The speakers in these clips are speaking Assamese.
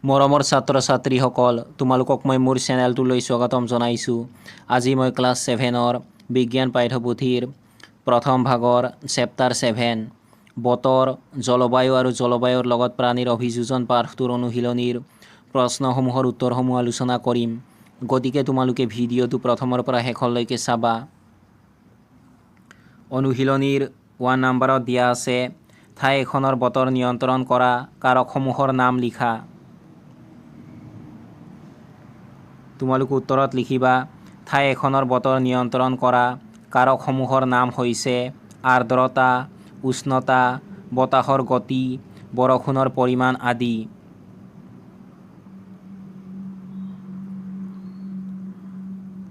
মৰমৰ ছাত্ৰ ছাত্ৰীসকল, তোমালোকক মই মোৰ চেনেলটোলৈ স্বাগতম জনাইছোঁ। আজি মই ক্লাছ 7ৰ বিজ্ঞান পাঠ্যপুথিৰ প্ৰথম ভাগৰ চেপ্টাৰ 7 বতৰ, জলবায়ু আৰু জলবায়ুৰ লগত প্ৰাণীৰ অভিযোজন পাঠটোৰ অনুশীলনীৰ প্ৰশ্নসমূহৰ উত্তৰসমূহ আলোচনা কৰিম। গতিকে তোমালোকে ভিডিঅ'টো প্ৰথমৰ পৰা শেষলৈকে চাবা। অনুশীলনীৰ 1 নম্বৰত দিয়া আছে, ঠাই এখনৰ বতৰ নিয়ন্ত্ৰণ কৰা কাৰকসমূহৰ নাম লিখা। তোমালোকে উত্তৰত লিখিবা, ঠাই এখনৰ বতৰ নিয়ন্ত্ৰণ কৰা কাৰকসমূহৰ নাম হৈছে আৰ্দ্ৰতা, উষ্ণতা, বতাহৰ গতি, বৰষুণৰ পৰিমাণ আদি।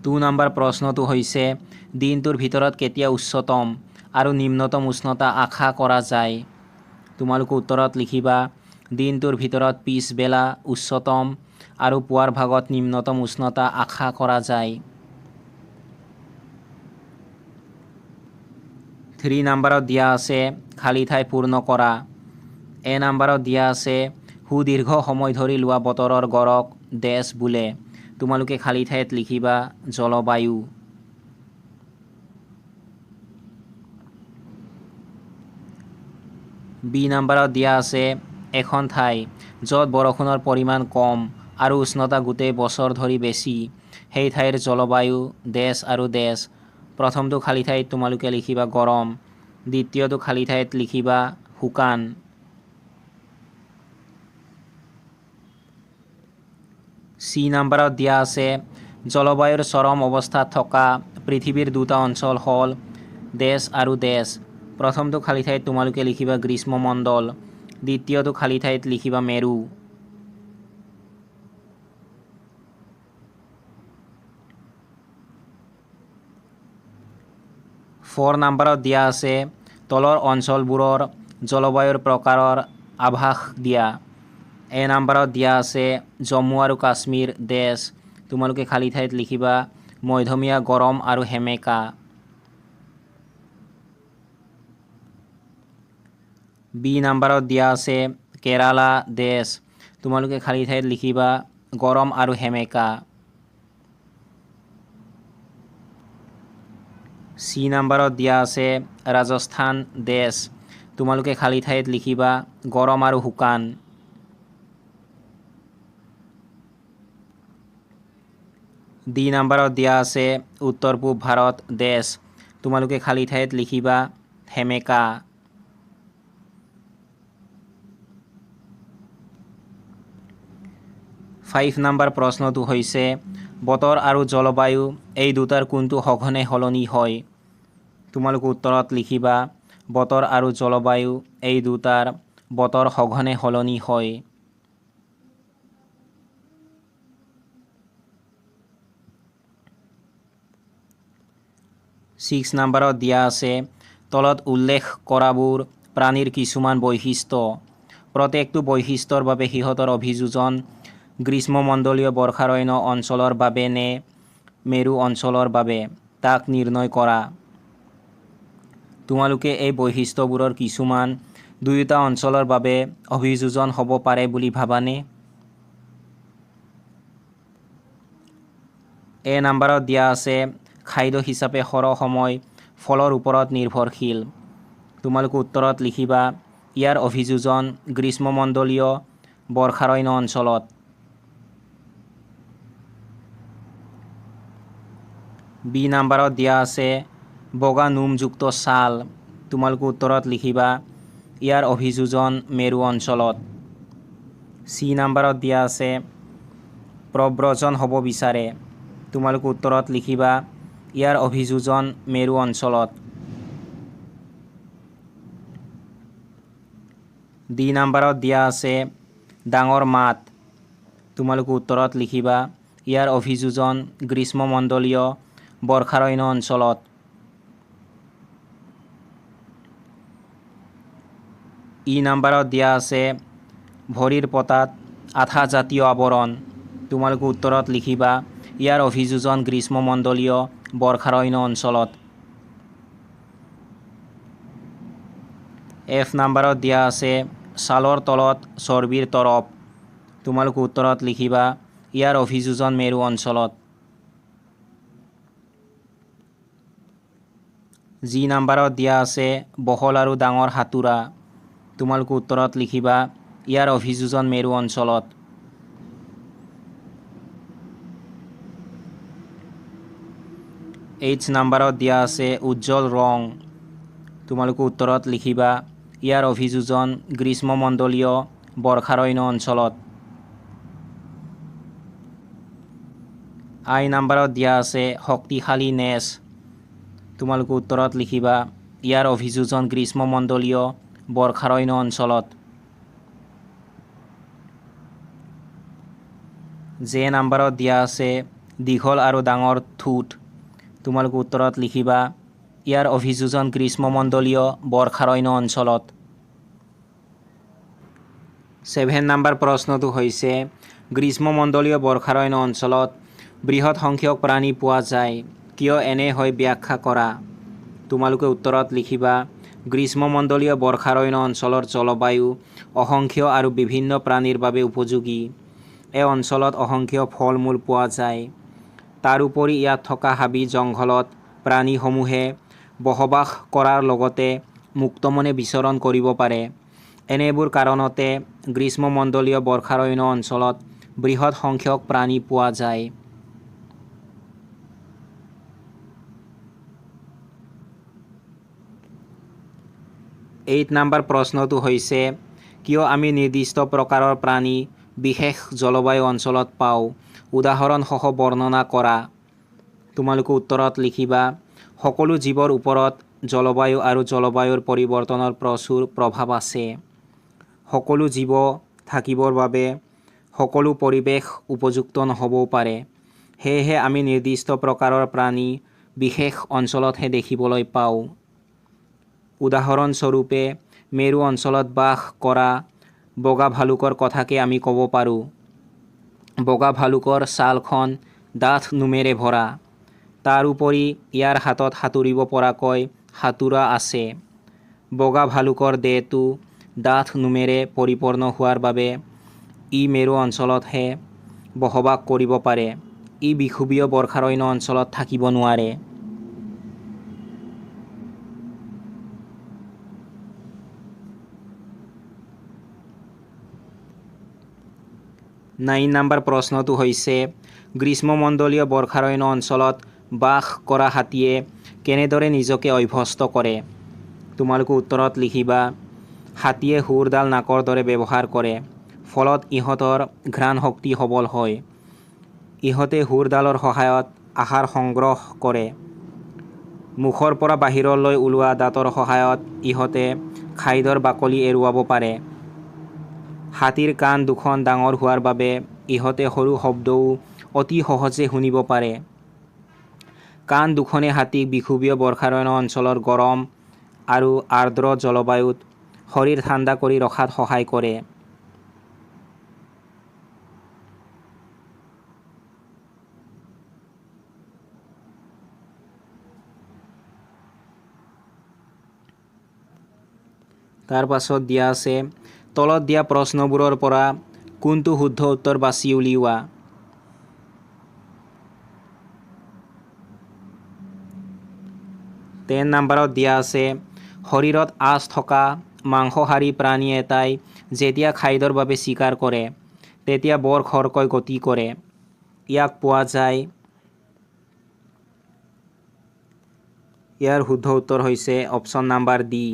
দুই নম্বৰ প্ৰশ্নটো হৈছে, দিনটোৰ ভিতৰত কেতিয়া উচ্চতম আৰু নিম্নতম উষ্ণতা আশা কৰা যায়? তোমালোকে উত্তৰত লিখিবা, দিনটোৰ ভিতৰত পিছবেলা উচ্চতম আৰু পুৱাৰ ভাগত নিম্নতম উষ্ণতা আশা কৰা যায়। 3 নম্বৰত দিয়া আছে, খালী ঠাই পূৰ্ণ কৰা। এ নম্বৰত দিয়া আছে, সুদীৰ্ঘ সময় ধৰি লোৱা বতৰৰ গড়ক ডেছ বোলে। তোমালোকে খালী ঠাইত লিখিবা জলবায়ু। বি নম্বৰত দিয়া আছে, এখন ঠাই য'ত বৰষুণৰ পৰিমাণ কম আৰু উষ্ণতা গোটেই বছৰ ধৰি বেছি, সেই ঠাইৰ জলবায়ু ডেছ আৰু ডেছ। প্ৰথমটো খালী ঠাইত তোমালোকে লিখিবা গৰম, দ্বিতীয়টো খালী ঠাইত লিখিবা শুকান। চি নম্বৰত দিয়া আছে, জলবায়ুৰ চৰম অৱস্থাত থকা পৃথিৱীৰ দুটা অঞ্চল হ'ল ডেছ আৰু ডেছ। প্ৰথমটো খালী ঠাইত তোমালোকে লিখিবা গ্ৰীষ্মমণ্ডল, দ্বিতীয়টো খালী ঠাইত লিখিবা মেৰু। ফ'ৰ নম্বৰত দিয়া আছে, তলৰ অঞ্চলবোৰৰ জলবায়ুৰ প্ৰকাৰৰ আভাস দিয়া। এ নম্বৰত দিয়া আছে, জম্মু আৰু কাশ্মীৰ ডেছ। তোমালোকে খালী ঠাইত লিখিবা মধ্যমীয়া গৰম আৰু সেমেকা। বি নম্বৰত দিয়া আছে, কেৰালা ডেছ। তোমালোকে খালী ঠাইত লিখিবা গৰম আৰু সেমেকা। চি নম্বৰত দিয়া আছে, ৰাজস্থান ডেছ। তোমালোকে খালী ঠাইত লিখিবা গৰম আৰু শুকান। ডি নম্বৰত দিয়া আছে, উত্তৰ পূব ভাৰত ডেছ। তোমালোকে খালী ঠাইত লিখিবা সেমেকা। ফাইভ নম্বৰ প্ৰশ্নটো হৈছে, বতৰ আৰু জলবায়ু এই দুটাৰ কোনটো সঘনে সলনি হয়? তোমালোকে উত্তৰত লিখিবা, বতৰ আৰু জলবায়ু এই দুটাৰ বতৰ সঘনে সলনি হয়। ছিক্স নম্বৰত দিয়া আছে, তলত উল্লেখ কৰাবোৰ প্ৰাণীৰ কিছুমান বৈশিষ্ট্য। প্ৰত্যেকটো বৈশিষ্ট্যৰ বাবে সিহঁতৰ অভিযোজন গ্ৰীষ্মমণ্ডলীয় বৰ্ষাৰণ্য অঞ্চলৰ বাবে নে মেৰু অঞ্চলৰ বাবে, তাক নিৰ্ণয় কৰা। তোমালোকে এই বৈশিষ্ট্যবোৰৰ কিছুমান দুয়োটা অঞ্চলৰ বাবে অভিযোজন হ'ব পাৰে বুলি ভাবানে? এ নম্বৰত দিয়া আছে, খাদ্য হিচাপে সৰহ সময় ফলৰ ওপৰত নিৰ্ভৰশীল। তোমালোকে উত্তৰত লিখিবা, ইয়াৰ অভিযোজন গ্ৰীষ্মমণ্ডলীয় বৰ্ষাৰণ্য অঞ্চলত। বি নম্বৰত দিয়া আছে, বগা নোমযুক্ত ছাল। তোমালোকে উত্তৰত লিখিবা, ইয়াৰ অভিযোজন মেৰু অঞ্চলত। চি নম্বৰত দিয়া আছে, প্ৰব্ৰজন হ'ব বিচাৰে। তোমালোকে উত্তৰত লিখিবা, ইয়াৰ অভিযোজন মেৰু অঞ্চলত। ডি নম্বৰত দিয়া আছে, ডাঙৰ মাত। তোমালোকে উত্তৰত লিখিবা, ইয়াৰ অভিযোজন গ্ৰীষ্মমণ্ডলীয় বৰ্ষাৰণ্য অঞ্চলত। ই নম্বৰত দিয়া আছে, ভৰিৰ পতাত আঠাজাতীয় আৱৰণ। তোমালোকে উত্তৰত লিখিবা, ইয়াৰ অভিযোজন গ্ৰীষ্মমণ্ডলীয় বৰ্ষাৰণ্য অঞ্চলত। এফ নম্বৰত দিয়া আছে, ছালৰ তলত চৰ্বিৰ তৰপ। তোমালোকে উত্তৰত লিখিবা ইয়াৰ অভিযোজন মেৰু অঞ্চলত। যি নাম্বাৰত দিয়া আছে বহল আৰু ডাঙৰ হাতোৰা, তোমালোকে উত্তৰত লিখিবা ইয়াৰ অভিযোজন মেৰু অঞ্চলত। এইচ নাম্বাৰত দিয়া আছে উজ্জ্বল ৰং, তোমালোকে উত্তৰত লিখিবা ইয়াৰ অভিযোজন গ্ৰীষ্মমণ্ডলীয় বৰ্ষাৰণ্য অঞ্চলত। আই নাম্বাৰত দিয়া আছে শক্তিশালী নেচ, তোমালোকে উত্তৰত লিখিবা ইয়াৰ অভিযোজন গ্ৰীষ্মমণ্ডলীয় বৰ্ষাৰণ্য অঞ্চলত। জে নাম্বাৰত দিয়া আছে দীঘল আৰু ডাঙৰ ঠোঁট, তোমালোকে উত্তৰত লিখিবা ইয়াৰ অভিযোজন গ্ৰীষ্মমণ্ডলীয় বৰ্ষাৰণ্য অঞ্চলত। 7 নম্বৰ প্ৰশ্নটো হৈছে গ্ৰীষ্মমণ্ডলীয় বৰ্ষাৰণ্য অঞ্চলত বৃহৎ সংখ্যক প্ৰাণী পোৱা যায়, কিয় এনে হয় ব্যাখ্যা কৰা। তোমালোকে উত্তৰত লিখিবা গ্ৰীষ্মমণ্ডলীয় বৰ্ষাৰণ্য অঞ্চলৰ জলবায়ু অসংখ্য আৰু বিভিন্ন প্ৰাণীৰ বাবে উপযোগী। এই অঞ্চলত অসংখ্য ফল মূল পোৱা যায়। তাৰোপৰি ইয়াত থকা হাবি জংঘলত প্ৰাণীসমূহে বসবাস কৰাৰ লগতে মুক্তমনে বিচৰণ কৰিব পাৰে। এনেবোৰ কাৰণতে গ্ৰীষ্মমণ্ডলীয় বৰ্ষাৰণ্য অঞ্চলত বৃহৎ সংখ্যক প্ৰাণী পোৱা যায়। এইট নম্বৰ প্ৰশ্নটো হৈছে কিয় আমি নিৰ্দিষ্ট প্ৰকাৰৰ প্ৰাণী বিশেষ জলবায়ু অঞ্চলত পাওঁ, উদাহৰণসহ বৰ্ণনা কৰা। তোমালোকে উত্তৰত লিখিবা সকলো জীৱৰ ওপৰত জলবায়ু আৰু জলবায়ুৰ পৰিৱৰ্তনৰ প্ৰচুৰ প্ৰভাৱ আছে। সকলো জীৱ থাকিবৰ বাবে সকলো পৰিৱেশ উপযুক্ত নহ'বও পাৰে। সেয়েহে আমি নিৰ্দিষ্ট প্ৰকাৰৰ প্ৰাণী বিশেষ অঞ্চলতহে দেখিবলৈ পাওঁ। উদাহৰণস্বৰূপে মেৰু অঞ্চলত বাস কৰা বগা ভালুকৰ কথাকে আমি ক'ব পাৰোঁ। বগা ভালুকৰ ছালখন ডাঠ নোমেৰে ভৰা। তাৰোপৰি ইয়াৰ হাতত সাঁতুৰিব পৰাকৈ হাতোৰা আছে। বগা ভালুকৰ দেহটো ডাঠ নোমেৰে পৰিপূৰ্ণ হোৱাৰ বাবে ই মেৰু অঞ্চলতহে বসবাস কৰিব পাৰে। ই বিষুৱীয় বৰ্ষাৰণ্য অঞ্চলত থাকিব নোৱাৰে। 9 নম্বৰ প্ৰশ্নটো হৈছে গ্ৰীষ্মমণ্ডলীয় বৰ্ষাৰণ্য অঞ্চলত বাস কৰা হাতীয়ে কেনেদৰে নিজকে অভ্যস্ত কৰে। তোমালোকে উত্তৰত লিখিবা হাতীয়ে শুৰডাল নাকৰ দৰে ব্যৱহাৰ কৰে, ফলত ইহঁতৰ ঘ্ৰাণ শক্তি সবল হয়। ইহঁতে শুৰডালৰ সহায়ত আহাৰ সংগ্ৰহ কৰে। মুখৰ পৰা বাহিৰলৈ ওলোৱা দাঁতৰ সহায়ত ইহঁতে খাদ্যৰ বাকলি এৰুৱাব পাৰে। হাতীৰ কাণ দুখন ডাঙৰ হোৱাৰ বাবে ইহঁতে সৰু শব্দও অতি সহজে শুনিব পাৰে। কাণ দুখনে হাতীক বিষুৱীয় বৰ্ষাৰণ্য অঞ্চলৰ গৰম আৰু আৰ্দ্ৰ জলবায়ুত শৰীৰ ঠাণ্ডা কৰি ৰখাত সহায় কৰে। তাৰ পাছত দিয়া আছে তলত দিয়া প্ৰশ্নবোৰৰ পৰা কোনটো শুদ্ধ উত্তৰ বাছি উলিওৱা। তেন নম্বৰত দিয়া আছে শৰীৰত আঁচ থকা মাংসহাৰী প্ৰাণী এটাই যেতিয়া খাদ্যৰ বাবে চিকাৰ কৰে তেতিয়া বৰ খৰকৈ গতি কৰে। ইয়াক পোৱা যায়। ইয়াৰ শুদ্ধ উত্তৰ হৈছে অপশ্যন নম্বৰ ডি,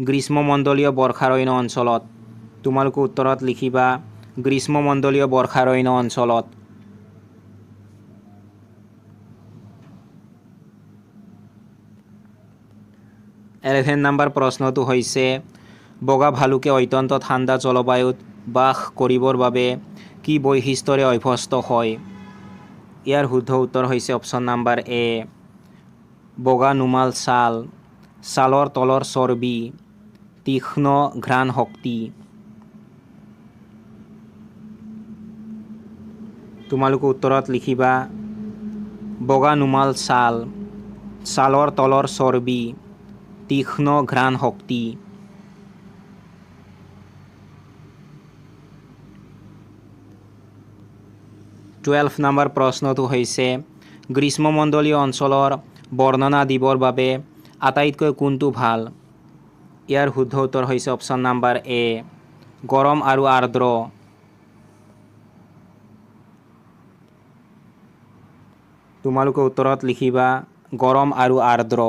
গ্ৰীষ্মমণ্ডলীয় বৰ্ষাৰণ্য অঞ্চলত। তোমালোকে উত্তৰত লিখিবা গ্ৰীষ্মমণ্ডলীয় বৰ্ষাৰণ্য অঞ্চলত। এলেভেন নম্বৰ প্ৰশ্নটো হৈছে বগা ভালুকে অত্যন্ত ঠাণ্ডা জলবায়ুত বাস কৰিবৰ বাবে কি বৈশিষ্ট্যৰে অভ্যস্ত হয়। ইয়াৰ শুদ্ধ উত্তৰ হৈছে অপশ্যন নম্বৰ এ, বগা নোমাল ছাল, ছালৰ তলৰ চৰ্বি, তীক্ষ্ণ ঘ্ৰাণ শক্তি। তোমালোকে উত্তৰত লিখিবা বগা নোমাল ছাল, ছালৰ তলৰ চৰ্বি, তীক্ষ্ণ ঘ্ৰাণ শক্তি। 12 নম্বৰ প্ৰশ্নটো হৈছে গ্ৰীষ্মমণ্ডলীয় অঞ্চলৰ বৰ্ণনা দিবৰ বাবে আটাইতকৈ কোনটো ভাল? ইয়াৰ শুদ্ধ উত্তৰ হৈছে অপশ্যন নম্বৰ এ, গৰম আৰু আৰ্দ্ৰ। তোমালোকে উত্তৰত লিখিবা গৰম আৰু আৰ্দ্ৰ।